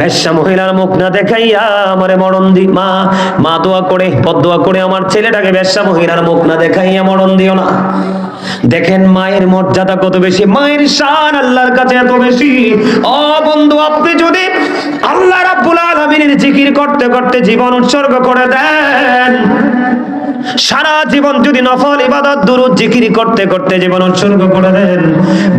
বেশ্যা মহিলার মুখ না দেখাইয়া আমারে মরণ দি। মা মা দোয়া করে বদদোয়া করে আমার ছেলেটাকে বেশ্যা মহিলার মুখ না দেখাইয়া মরণ দিও না। দেখেন মায়ের মর্যাদা কত বেশি, মায়ের শান আল্লাহর কাছে এত বেশি। ও বন্ধু, আপনি যদি আল্লাহ রাব্বুল আলামিনের জিকির করতে করতে জীবন উৎসর্গ করে দেন, সারা জীবন যদি নফল ইবাদত দুরূদ জিকির করতে করতে জীবন উৎসর্গ করে দেন,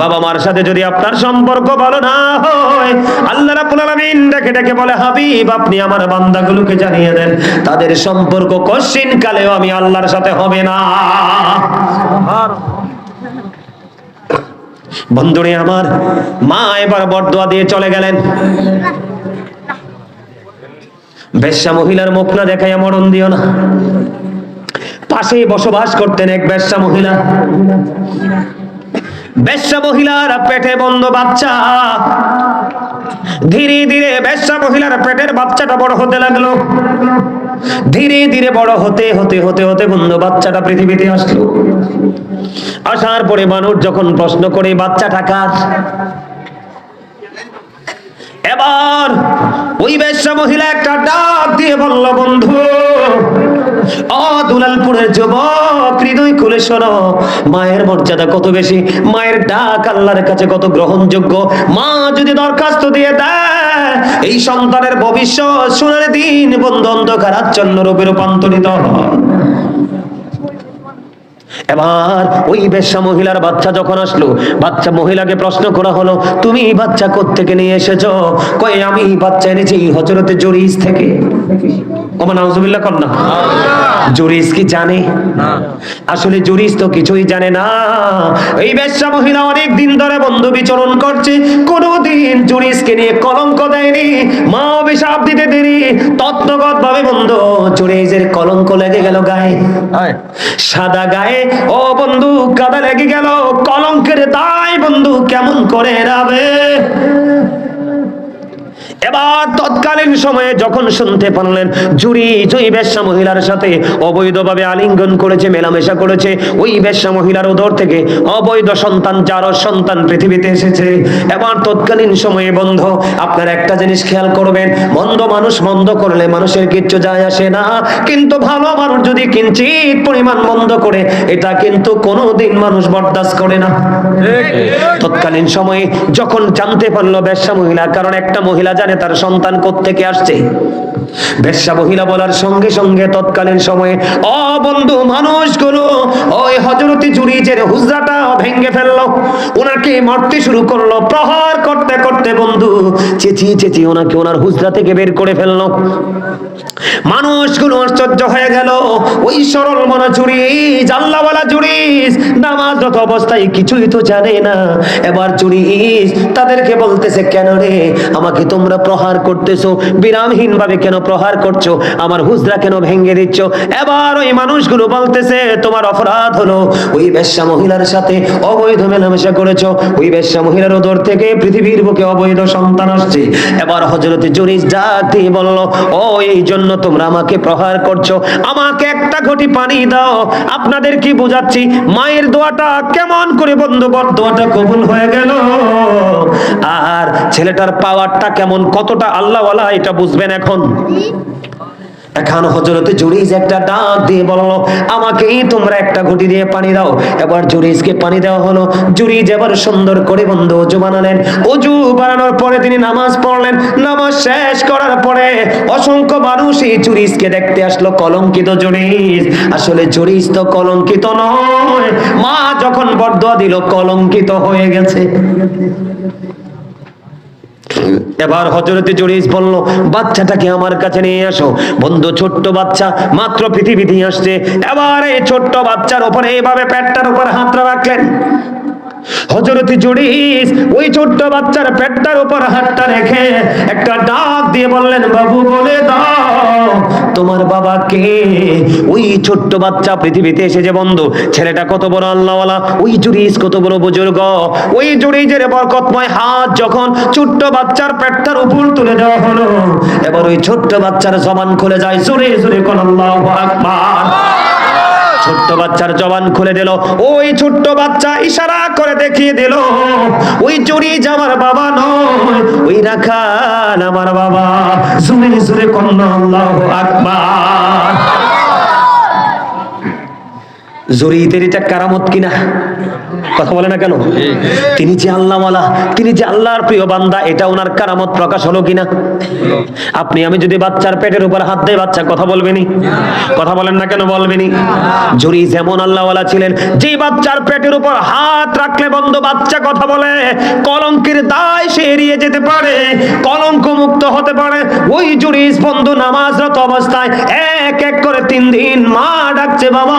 বাবা মার সাথে যদি আপনার সম্পর্ক ভালো না হয়, আল্লাহ রাব্বুল আলামিন ডেকে ডেকে বলে, হাবিব আপনি আমার বান্দাগুলোকে জানিয়ে দেন তাদের সম্পর্ক কশিন কালেও আমি আল্লাহর সাথে হবে না। বন্ধুরে আমার, মা এবার বরদোয়া দিয়ে চলে গেলেন। বেশ্যা মহিলার মুখ না দেখাইয়া মরণ দিও না। পাশেই বসবাস করতেন এক বেশ্যা মহিলা। বেশ্যা মহিলার পেটে বন্ধ বাচ্চা। ধীরে ধীরে বেশ্যা মহিলার পেটের বাচ্চাটা বড় হতে লাগলো। ধীরে ধীরে বড় হতে হতে হতে হতে বন্ধু বাচ্চাটা পৃথিবীতে আসলো। আসার পরে মানুষ যখন প্রশ্ন করে বাচ্চাটা কার, এবার ওই বেশ্যা মহিলা একটা ডাক দিয়ে বলল, বন্ধু ও দুলালপুরের যুবক, হৃদয় খুলে শোনো, মায়ের মর্যাদা কত বেশি, মায়ের ডাক আল্লাহর কাছে কত গ্রহণযোগ্য। মা যদি দরখাস্ত দিয়ে দেয়, এই সন্তানের ভবিষ্যৎ সোনার দিন বন্ধু অন্ধকার আচ্ছন্ন রূপে রূপান্তরিত হয়। এবার ওই বেশ্যা মহিলার বাচ্চা যখন আসলো, বাচ্চা মহিলাকে প্রশ্ন করা হলো, তুমি এই বাচ্চা কোত্থেকে নিয়ে এসেছো? কয় আমি এই বাচ্চা এনেছি হযরতে জুরিজ থেকে। ওমা নাউজুবিল্লাহ কর না। জুরিজ কি জানে? আসলে জুরিজ তো কিছুই জানে না। এই বেশ্যা মহিলা অনেক দিন ধরে বন্ধু বিচরণ করছে, কোনোদিন জুরিজকে নিয়ে কলঙ্ক দেয়নি, মা অভিশাপ দিতে দেরি, তত্ত্বগত ভাবে বন্ধু জুরিজের কলঙ্ক লেগে গেল গায়ে, সাদা গায়ে। ও বন্ধু কাদা লেগে গেল, কলঙ্কের দায় বন্ধু কেমন করে এড়াবে? এবার তৎকালীন সময়ে যখন শুনতে পারলেন জুরিজ ওই বেশ্যা মহিলার সাথে অবৈধভাবে আলিঙ্গন করেছে, মেলামেশা করেছে, ওই বেশ্যা মহিলার উদর থেকে অবৈধ সন্তান, জারজ সন্তান পৃথিবীতে এসেছে। এবার তৎকালীন সময়ে বন্ধ আপনারা একটা জিনিস খেয়াল করবেন, মন্দ মানুষ মন্দ করলে মানুষের কিচ্ছু যায় আসে না, কিন্তু ভালো মানুষ যদি কিঞ্চিত পরিমাণ মন্দ করে, এটা কিন্তু কোনোদিন মানুষ বরদাস্ত করে না। তৎকালীন সময়ে যখন জানতে পারলো বেশ্যা মহিলা, কারণ একটা মহিলা জানে তার সন্তান কোত্থেকে আসছে, বেশ্যা মহিলা বলার সঙ্গে সঙ্গে তৎকালীন সময়ে ও বন্ধু মানুষগুলো ওই হযরতে জুরিজের হুজরাটা ভেঙে ফেললো, ওনাকে মারতে শুরু করলো, প্রহার করতে করতে বন্ধু চেঁচিয়ে চেঁচিয়ে ওনাকে ওনার হুজরা থেকে বের করে ফেললো। মানুষগুলো আশ্চর্য হয়ে গেল, ওই সরল মনা জুরিজ, আল্লাহওয়ালা জুরিজ, নামাজরত অবস্থায় কিছুই তো জানে না। এবার জুরিজ তাদেরকে বলতেছে, কেন রে আমাকে তোমরা প্রহার করতেছো, বিরামহীন ভাবে কেন প্রহার করছো, আমার হুজরা কেন ভেঙে দিচ্ছ? এবার ওই মানুষগুলো বলতেছে, তোমার অপরাধ হলো ওই বেশ্যা মহিলার সাথে অবৈধ মেলামেশা করেছো, ওই বেশ্যা মহিলার উদর থেকে পৃথিবীর বুকে অবৈধ সন্তান আসছে। এবার হযরতে জুরিজ ডাক দিয়ে বলল, ও এই জন্য তোমরা আমাকে প্রহার করছো, আমাকে একটা ঘটি পানি দাও। আপনাদের কি বোঝাচ্ছি মায়ের দোয়াটা কেমন করে বন্ধু বরদোয়াটা কবুল হয়ে গেল, আর ছেলেটার পাওয়ারটা কেমন, কতটা আল্লাহওয়ালা, এটা বুঝবেন এখন। এখন হযরতে জুরিজ একটা ডাক দিয়ে বলল, আমাকেই তোমরা একটা ঘটি দিয়ে পানি দাও। এবার জুরিজকে পানি দেওয়া হলো। জুরিজ এবার সুন্দর করে বন্ধু ওযু বানালেন। ওযু বানানোর পরে তিনি নামাজ পড়লেন। নামাজ শেষ করার পরে অসংখ্য মানুষ এই জুরিজকে দেখতে আসলো, কলঙ্কিত জুরিজ। আসলে জুরিজ তো কলঙ্কিত নয়, মা যখন বরদোয়া দিল কলঙ্কিত হয়ে গেছে। এবার হযরতে জুরিজ বলল, বাচ্চাটাকে আমার কাছে নিয়ে আসো। বন্ধু ছোট্ট বাচ্চা মাত্র পৃথিবীতে আসছে। এবার এই ছোট্ট বাচ্চার উপরে এইভাবে পেটটার উপর হাত রাখলেন। হযরতে জুরিজ ওই ছোট্ট বাচ্চার পেটটার উপর হাতটা রেখে একটা ডাক দিয়ে বললেন, বাবু বলে দাও তোমার বাবা কে? ওই ছোট্ট বাচ্চা পৃথিবীতে এসেছে বন্ধু, ছেলেটা কত বড় আল্লাহওয়ালা, ওই জুরিজ কত বড় বুজুর্গ। ওই জুরিজের বরকতময় হাত যখন ছোট্ট বাচ্চার পেটটার উপর তুলে দেওয়া হলো, এবার ওই ছোট্ট বাচ্চার জবান খুলে যায়, জোরে জোরে কোন আল্লাহু আকবার। ছোট্ট বাচ্চার জবান খুলে দিল। ওই ছোট্ট বাচ্চা ইশারা করে দেখিয়ে দিল, ওই জুরিজ আমার বাবা নয়, রাখাল আমার বাবা। জোরে জোরে কন্যা আল্লাহু আকবার। জরিদের এটা কারামত কিনা? কথা বলে না কেন? তিনি যে আল্লাহওয়ালা, তিনি যে আল্লাহর প্রিয় বান্দা, এটা ওনার কারামত প্রকাশ হলো কিনা? আপনি আমি যদি বাচ্চার পেটের উপর হাত দেয়, বাচ্চা কথা বলবেনি? কথা বলেন না কেন? বলবেনি। জুরি যেমন আল্লাহওয়ালা ছিলেন, যে বাচ্চার পেটের উপর হাত রাখলে বন্ধু বাচ্চা কথা বলে, কলঙ্কের দায় সে এড়িয়ে যেতে পারে, কলঙ্ক মুক্ত হতে পারে। ওই জুরি বন্ধু নামাজরত অবস্থায় এক এক করে 3 দিন মা ডাকছে, বাবা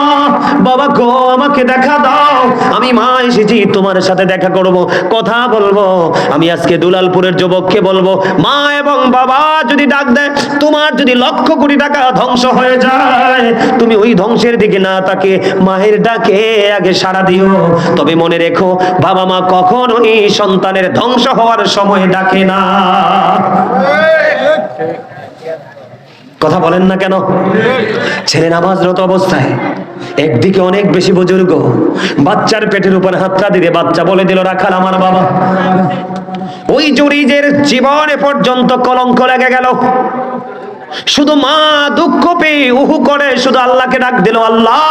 বাবা গো আমাকে দেখা দাও, আমি মা এসেছি তোমার সাথে দেখা করব, কথা বলবো। আমি আজকে দুলালপুরের যুবককে বলবো, মা এবং বাবা যদি ডাক দেয়, তোমার যদি লক্ষ কোটি টাকা ধ্বংস হয়ে যায়, তুমি ওই ধ্বংসের দিকে না তাকে মায়ের ডাকে আগে সাড়া দিও। তবে মনে রেখো, বাবা মা কখনোই সন্তানের ধ্বংস হওয়ার সময় ডাকে না। কথা বলেন না কেন? ছেলে নামাজরত অবস্থায় একদিকে অনেক বেশি বুজুর্গ, বাচ্চার পেটের উপর হাতটা দিলে বাচ্চা বলে দিল, রাখাল আমার বাবা। ওই জুরিজের জীবনে পর্যন্ত কলঙ্ক লেগে গেল। শুধু মা দুঃখ পেয়ে উহু করে শুধু আল্লাহকে ডাক দিল, আল্লাহ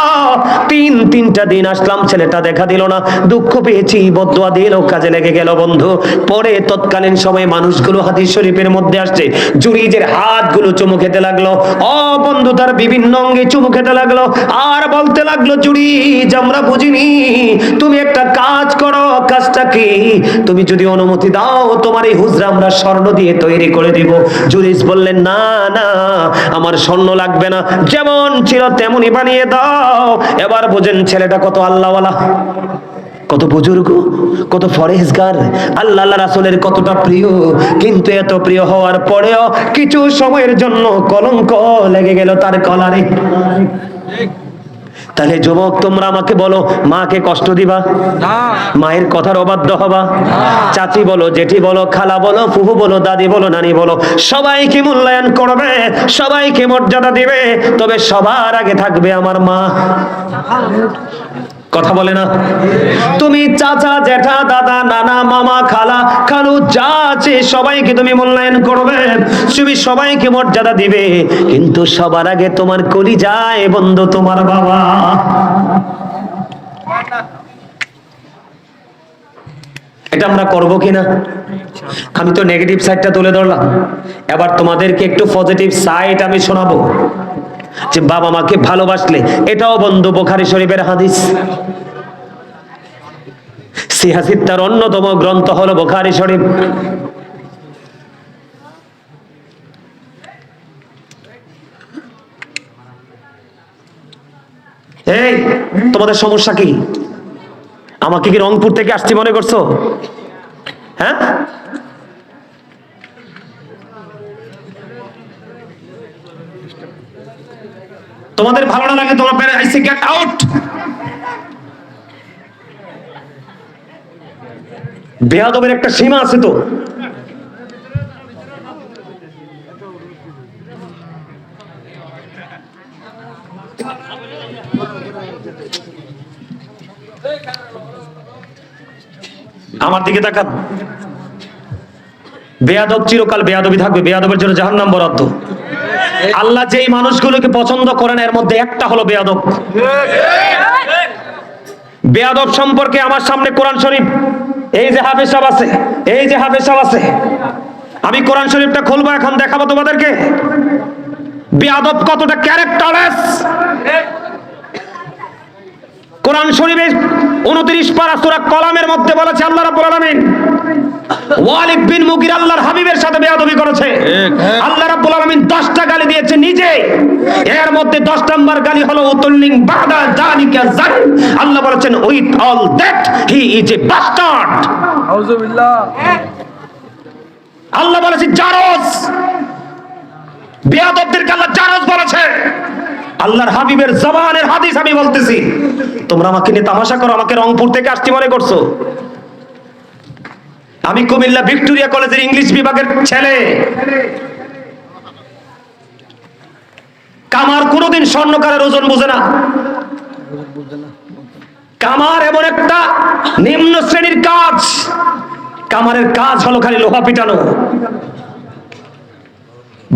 3টা দিন আসলাম, ছেলেটা দেখা দিল না, দুঃখ পেয়েছি, বদদুয়া দিল, কাজে লেগে গেল বন্ধু। পরে তৎকালীন সময়ে মানুষগুলো হাদিস শরীফের মধ্যে আসছে, জুরিজের হাতগুলো চুমু খেতে লাগলো, ও বন্ধু তার বিভিন্ন অঙ্গে চুমু খেতে লাগলো, আর বলতে লাগলো, জুরিজ আমরা বুঝিনি, তুমি একটা কাজ করো। কাজটা কি? তুমি যদি অনুমতি দাও, তোমার এই হুজরা আমরা স্বর্ণ দিয়ে তৈরি করে দিব। জুরিজ বললেন, না না, আমার স্বর্ণ লাগবে না, যেমন ছিল তেমনই বানিয়ে দাও। এবার বোঝেন ছেলেটা কত আল্লাহওয়ালা, কত বুজুর্গ, কত ফরেজগার, আল্লাহ রাসূলের কতটা প্রিয়। কিন্তু এত প্রিয় হওয়ার পরেও কিছু সময়ের জন্য কলঙ্ক লেগে গেল তার কলারে। তাহলে যুবক তোমরা আমাকে বলো, মাকে কষ্ট দিবা না? মায়ের কথার অবাধ্য হবা? চাচি বলো, জেঠি বলো, খালা বলো, ফুফু বলো, দাদি বলো, নানি বলো, সবাইকে মূল্যায়ন করবে, সবাইকে মর্যাদা দিবে, তবে সবার আগে থাকবে আমার মা। কথা বলে না? তুমি চাচা, জেঠা, দাদা, নানা, মামা, খালা, খালু যা আছে সবাইকে তুমি মূল্যায়ন করবে, তুমি সবাইকে মর্যাদা দিবে, কিন্তু সবার আগে তোমার কলিজায় বন্ধু তোমার বাবা। এটা আমরা করবো কিনা? আমি তো নেগেটিভ সাইডটা তুলে ধরলাম, এবার তোমাদেরকে একটু পজিটিভ সাইড আমি শোনাবো, যে বাবা মাকে ভালোবাসলে, এটাও বন্ধু বুখারী শরীফের হাদিস। সিহাসিত্তার অন্যতম গ্রন্থ হলো বুখারী শরীফ। এই তোমাদের সমস্যা কি? আমাকে কি রংপুর থেকে আসছি মনে করছো? হ্যাঁ, তোমাদের ভালো না লাগে তোমরা বের আইসে গেট আউট। বেয়াদবের একটা সীমা আছে তো। আমার দিকে তাকান। বেয়াদব চিরকাল বেয়াদবি থাকবে, বেয়াদবের জন্য জাহান্নাম বরাদ্দ। আল্লাহ যেই মানুষগুলোকে পছন্দ করেন এর মধ্যে একটা হলো বেয়াদব। বেয়াদব সম্পর্কে আমার সামনে কোরআন শরীফ, এই যে হাফেজ সাহেব আছে, এই যে হাফেজ সাহেব আছে, আমি কোরআন শরীফটা খুলবো, এখন দেখাবো তোমাদেরকে বেয়াদব কতটা ক্যারেক্টারলেস। কোরআন শরীফের 29 পারা সূরা কলামের মধ্যে বলেছে আল্লাহ রাব্বুল আলামিন ওয়ালিদ বিন মুগির আল্লাহর হাবিবের সাথে বেয়াদবি করেছে। আল্লাহ রাব্বুল আলামিন 10টা গালি দিয়েছে নিজে, এর মধ্যে 10 নম্বর গালি হলো উতুল্লিং বাদা জালিকা জান। আল্লাহ বলেছেন with all that he is a bastard. আউযুবিল্লাহ। আল্লাহ বলেছে জারজ, বেয়াদবদেরকে আল্লাহ জারজ বলেছে। আল্লাহর হাবিবের জবানের হাদিস আমি বলতেছি, তোমরা আমাকে নিয়ে তামাশা করো, আমাকে রংপুর থেকে আসছি মনে করছো? আমি কুমিল্লা ভিক্টোরিয়া কলেজের ইংলিশ বিভাগের ছেলে। কামার কোনোদিন স্বর্ণকারের ওজন বুঝে না। কামার এমন একটা নিম্ন শ্রেণীর কাজ, কামারের কাজ হলো খালি লোহা পিটানো।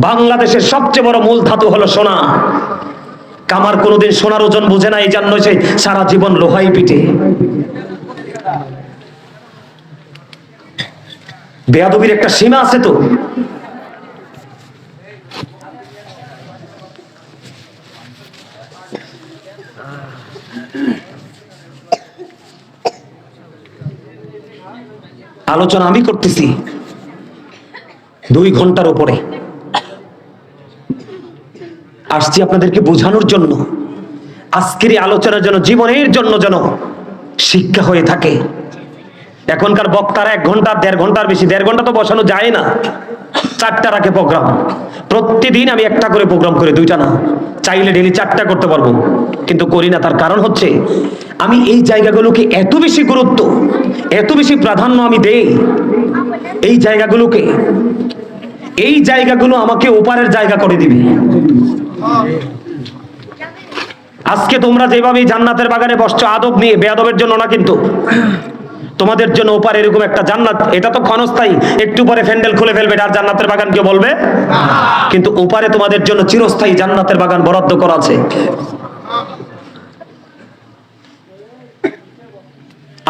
বাংলাদেশের সবচেয়ে বড় মূল ধাতু হলো সোনা। কামার কোনোদিন সোনার ওজন বুঝে না, এই জন্য সে সারা জীবন লোহাই পিটে। বেয়াদবির একটা সীমা আছে তো। আলোচনা আমি করতেছি 2 ঘন্টার উপরে, আসছি আপনাদেরকে বোঝানোর জন্য। আজকের এই আলোচনার জন্য, জীবনের জন্য যেন শিক্ষা হয়ে থাকে। এখনকার বক্তারা 1 ঘন্টা 1.5 ঘন্টার বেশি, 1.5 ঘন্টা তো বসানো যায় না। 4টা রাখে প্রোগ্রাম। প্রতিদিন আমি একটা করে প্রোগ্রাম করে, 2টা না, চাইলে ডেলি 4টা করতে পারবো, কিন্তু করি না। তার কারণ হচ্ছে আমি এই জায়গাগুলোকে এত বেশি গুরুত্ব, এত বেশি প্রাধান্য আমি দেই এই জায়গাগুলোকে। এই জায়গাগুলো আমাকে ওপারের জায়গা করে দিবে। আজকে তোমরা যেভাবে জান্নাতের বাগানে বসছো আদব নিয়ে, বেয়াদবের জন্য না কিন্তু, তোমাদের জন্য ওপারে এরকম একটা জান্নাত। এটা তো ক্ষণস্থায়ী, একটু পরে ফ্যান্ডেল খুলে ফেলবে, আর জান্নাতের বাগান কেউ বলবে, কিন্তু ওপারে তোমাদের জন্য চিরস্থায়ী জান্নাতের বাগান বরাদ্দ করা আছে।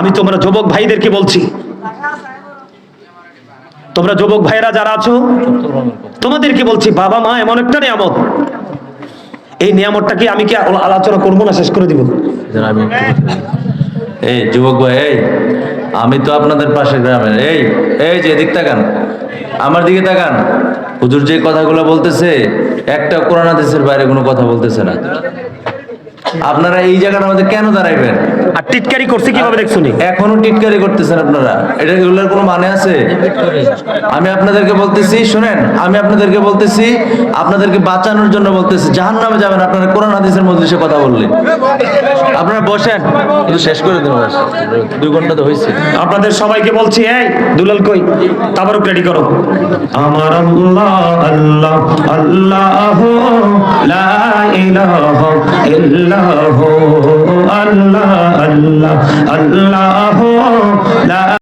আমি তোমরা যুবক ভাইদেরকে বলছি, তোমরা যুবক ভাইরা যারা আছো তোমাদেরকে বলছি, বাবা মা এমন একটা নিয়ামত। এই নিয়ামতটা কি আমি কি আলোচনা করবো না শেষ করে দিব? এই যুবক ভাই, এই আমি তো আপনাদের পাশের গ্রামের। এই যে এদিক তাকান, আমার দিকে তাকান। হুজুর যে কথাগুলো বলতেছে একটা কোরআন হাদিসের বাইরে কোনো কথা বলতেছে না। আপনারা এই জায়গাটার মধ্যে কেন দাঁড়াইবেন? আর টিটকারি করছে কিভাবে দেখছুনি? এখনো টিটকারি করতেছেন আপনারা, এটা এগুলোর কোনো মানে আছে? আমি আপনাদেরকে বলতেছি, শুনেন, আমি আপনাদেরকে বলতেছি, আপনাদেরকে বাঁচানোর জন্য বলতেছি। জাহান্নামে যাবেন আপনারা কোরআন হাদিসের মজলিসে কথা বললে। আপনারা বসেন, কিন্তু শেষ করে দিন। 2 ঘন্টা তো হয়েছে। আপনাদের সবাইকে বলছি, এই দুলাল কই, তাবারুক রেডি করো। আমার আল্লাহ আল্লাহ আল্লাহ লা ইলাহা ইল্লাহু আল্লাহ আল্লাহ আল্লাহ লা